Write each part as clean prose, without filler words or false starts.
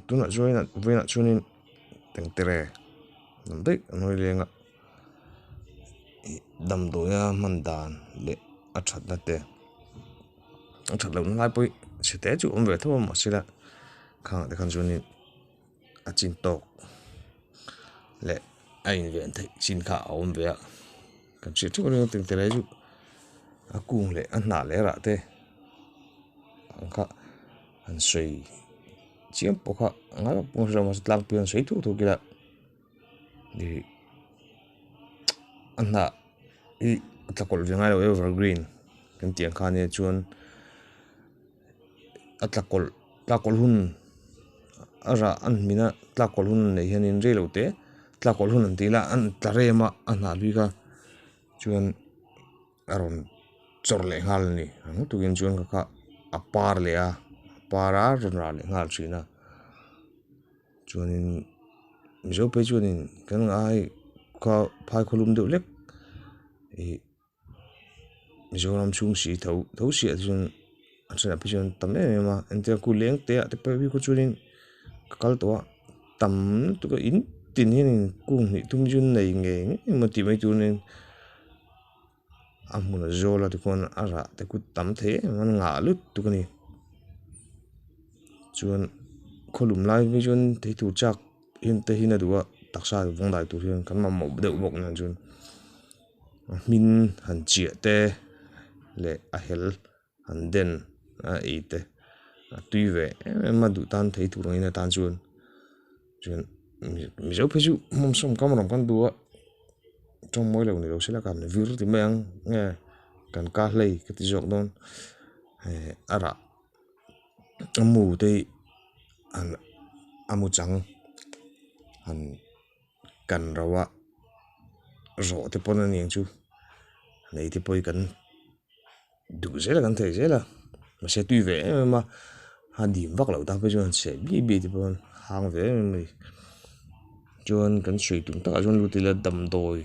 tu na join na ve na chunin teng tere nam dei noi lenga dam do ya mandan le a that na te a that lo ngai poi site chu om ve tho ma sila khang de khan chunin a chin tok le a in ve thei chin kha om ve kan chi chu ni teng tere chu a kung le a na le ra te ang kha an sei chiam po kha nga po ra mas tlang pian sei tu kila di anna I atlakol venga lo evergreen kan tiang kha ne chuan tlakol hun ara an mina tlakol hun nei hianin relo te tlakol hun an tila an tlarema anna luika chuan aron chor le ngal ni ang tukin chuan ka a par le a para ron ra le ngal china chuanin mizo pe chuanin kan ai ka phai kholum deuh lek mizoram chung si tho si chuan achana pe chuan tam em ma ente ku leng te te pe bi ku chunin kal to tam tu ka in tin hin kung ni tum jun nei nge ma ti mai tunin amuna zola te kon ara te ku tam the man nga lut tu ka ni chuan kholum lai vi chuan te tu chak in te hin aduwa taksa vong dai tu hian kan ma mo deuh bok na chuan min han chia te le a hel han den a ite a tuive ma du tan thei tu ina tan chuan mi zo pheju mom som kamram kan duwa trong moi lo ni lo sela kam ne vir ti mang nge kan ka hlei ka ti jok don ara amu te an amu chang an kan rawa ro te pon ani chu nei te poi kan du zela kan thei zela ma se tuive ma han dim vak lo ta pe chuan se bi te pon hang ve mai chuan kan sui tum ta chuan lu ti la dam doi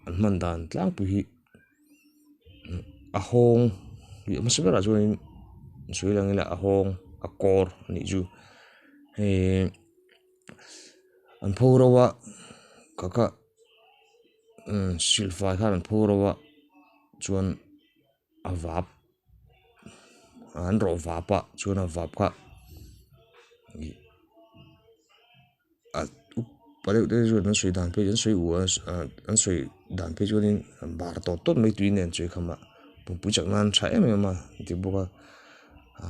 an man dan tlang pu hi a hong bi ma se ra chuan sui lang ila a hong a kor ni chu an phurawa kaka silfa khan an phurawa chuan a vap an ro vapa chuan a vap kha a pare de chuan an sui dan pe an sui u an sui dan pe chuanin bar tot mai tui nen chui khama pu chak nan tha em ma ti boka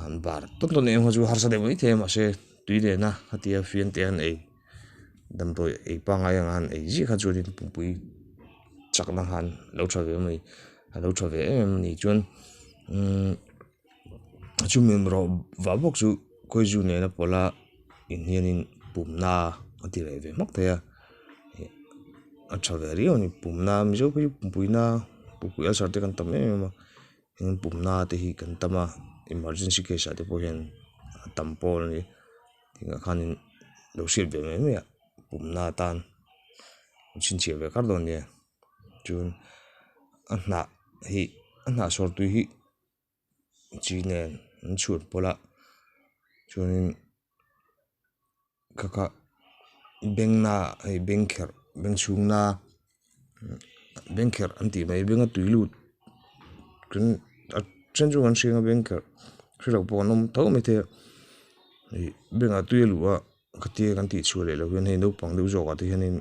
an bar tot ne ho chu har sa de mai the ma se tui de na hatia fian te an ei dam doi ei pa nga yang an ei ji kha chuanin pui chak na han lo tha ve mai lo tha ve em ni chuan chu min ro va bok chu koi ju ne na pola in hianin pumna ati re ve mak te a tha ve ri oni pumna mi zo puina pui al sar te kan tam em ma in pumna te hi kan tama emergency case ate po hian tam pol ni tinga khanin lo sil ve me ya pumna tan chin che ve kar don ni chun anna sor tu hi chi nen an chut pola chuanin kaka bengna ei bengker beng chungna bengker anti mai benga tuilut kun a chen chu an singa bengker sira po nom tho me the ei benga tuilua khati kan ti chule lo hian hei no pang deuh zawk a ti hianin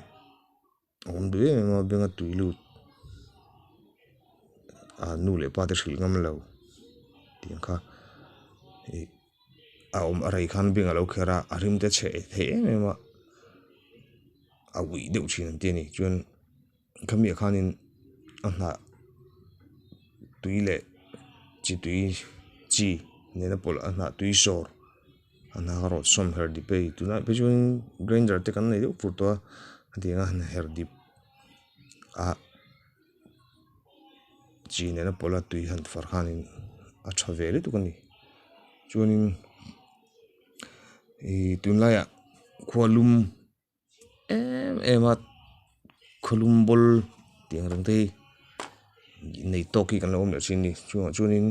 om du em ma benga tuilut a nu le pa te hril ngam lo tiang kha a om arai khan benga lo khera a rim te che the em ma a wi deuh chin an ti ni chuan khami khanin a hna tuile chi ne na pol a hna tui sor ana ro som her di pe tu na pe chuan grinder te kan nei deuh fur to atinga han her dip a chi ne na pola tui han far khanin a tha ve le tu kan ni chuanin tunlaya khualum emat kholum bol tiang rang te nei toki kan om le chin ni chuanin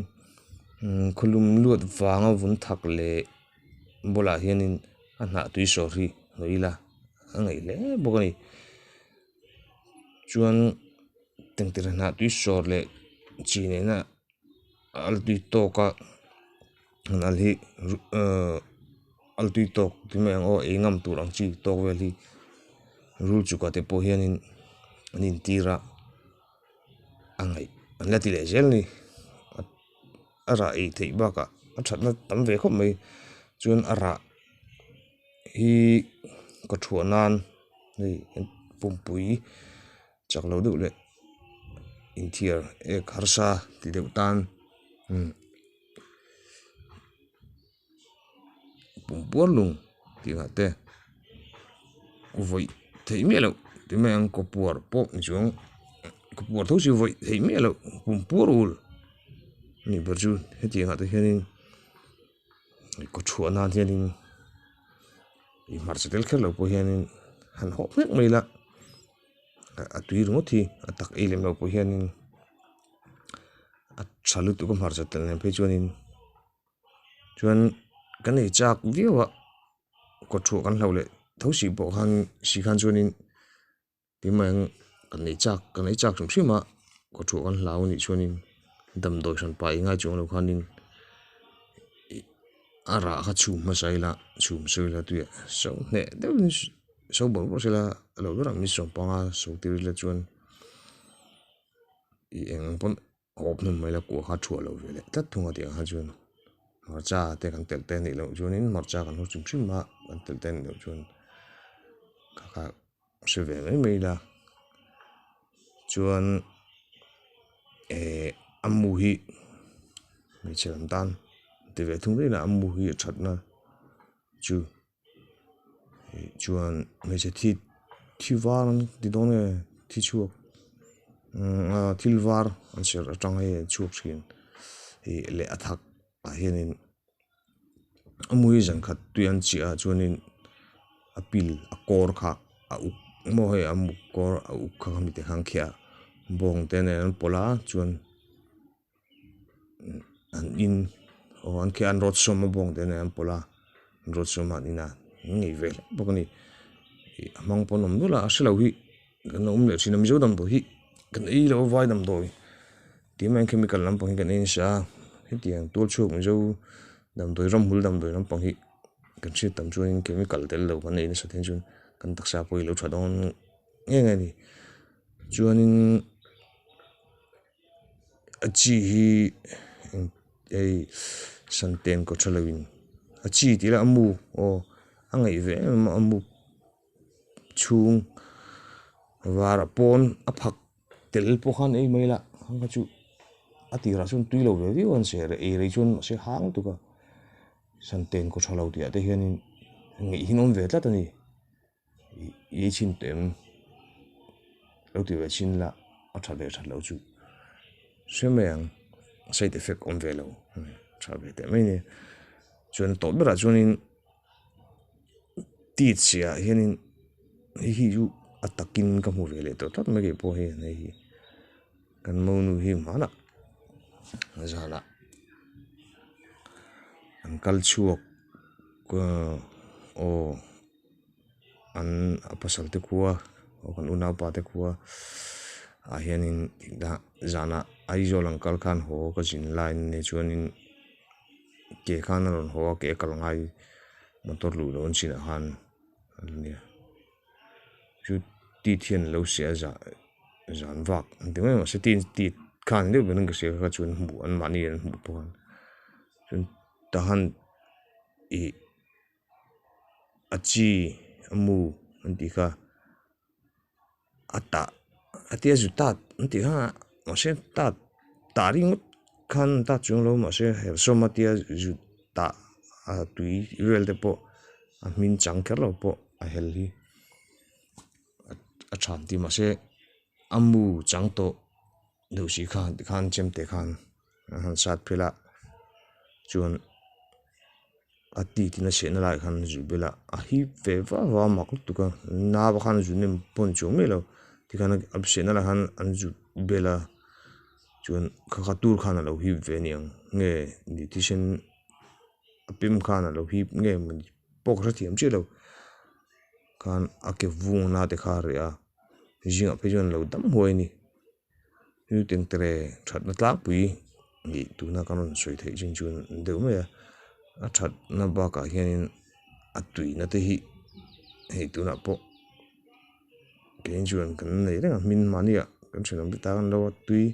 kholum luat wanga vun thak le bola hianin a hna tui saw hi noila a ngei hle bawk ani chuan tengtir hna tui saw le chi nena al tui tawka an al hi al tui tawk ti mai ang e ngam tur ang chi tawk vel hi rul chu ka te pawh hianin an in tira a ngei an la ti le zel ni a ra ei thei baka a thatna tam ve khawp mai chuan a ra hi ka thua nan nei pumpui chak lo deuh le in thiar ek harsa ti deuh tan pumpuar lung ti nga te voi thei me lo ti mai ang ko puar pawh ni chuang ko puar tho chu voi thei me lo pumpuar ul ni ber chu heti nga te hianin ko thua nan hianin i mar chatel kher lo pawh hianin han hawp mek mai la a tui ringaw thi a tak ei lem lo pawh hianin a thalu tu ka mar chatel nen phei chuan kan ei chak viawa ko thu kan hlo le thosi pawh khan si khan chuanin ti mai ang kan ei chak hrim hrim a ko thu kan hlau ni chuanin damdawi hran pa ngai chung lo khanin a ra kha chhum masaila chhum soila tuya so ne deuh so bor bor sela lo ra mi som panga so tir le chuan i eng pon hop nun mai la ko kha thua lo vele tat thunga ti ha chuan marcha te kan tel te ni lo chuanin marcha kan ho chim chim ma kan tel te ni lo chuan ka se ve mai la chuan amu hi mi chelam tan ti ve thung le na amu hi thatna chu chuan me che thi var ti don e thi chuak thil var an ser atang he chuak thin hi le athak a hianin amu hi jang khat tuian chi a chuanin apil a kor kha a uk mo he amu kor a uk kha mi te hang khia bong te ne an pola chuan an in o an ke an rot som bong te ne an pola rot som an ina ngei vel bawk ani amang pon om nula a selo hi kan le sinam zo dam do hi kan ei lo vai dam do ti man chemical lam pang kan in sha hetiang tol chuk zo dam doi ram hul dam doi lam pang hi kan chi tam chuan chemical tel lo kan in sa then chun kan taksa poi lo thadon nge ni chuanin a chi hi ei santen ko thalawin a chi ti la amu o angai ve amu chung vara pon a phak tel pawh khan ei mai la hanga chu a tira chun tui lo ve vi on se re ei rei chun se hang tu ka santen ko thalo ti ate hianin ngei hinom ve tlat ani i chin tem lo ti ve chin la a thalo chu semeng side effect on ve lo thabe te mai ni chuan to bera chuanin ti chia hianin hi ju atakin ka mu ve le to tat me ge pawh hi nei hi kan mo nu hi mana zala an kal chuak o an apasal te khuwa o kan una pa te khuwa a hianin da zana ai zo lang kal khan ho ka jin line ne chuanin ke khan ron ho ke kal ngai motor lu don china han ania chu ti thian lo sia za zan vak ti mai ma se ti khan de ben ka se ka chun mu an mani an mu pon chun ta han i achi amu an ti kha ata atia zu tat an ti ha ma se tat ta ring khan ta chung lo ma se her so ma tia zu ta a tui vel te po a min chang ker lo po a hel hi a than ti ma se amu chang to do si khan chem te khan han sat phela chuan a ti tina se na lai khan zu bela a hi ve wa ma ku tu ka na ba khan zu nem pon chu me lo ti khan ab se na la khan an zu bela chuan kha tur khan lo hi ve niang nge nutrition pim khan lo hi nge man pok ra thiam chi lo kan ake vung na te kha ria jinga pe jon lo dam hoi ni yu ting tre that na tlak pui ni tu na kanon soi thei jin chun deu me a that na ba ka hian a tui na te hi hei tu na po ke chuan kan nei renga min mania kan thinam ta kan lo tui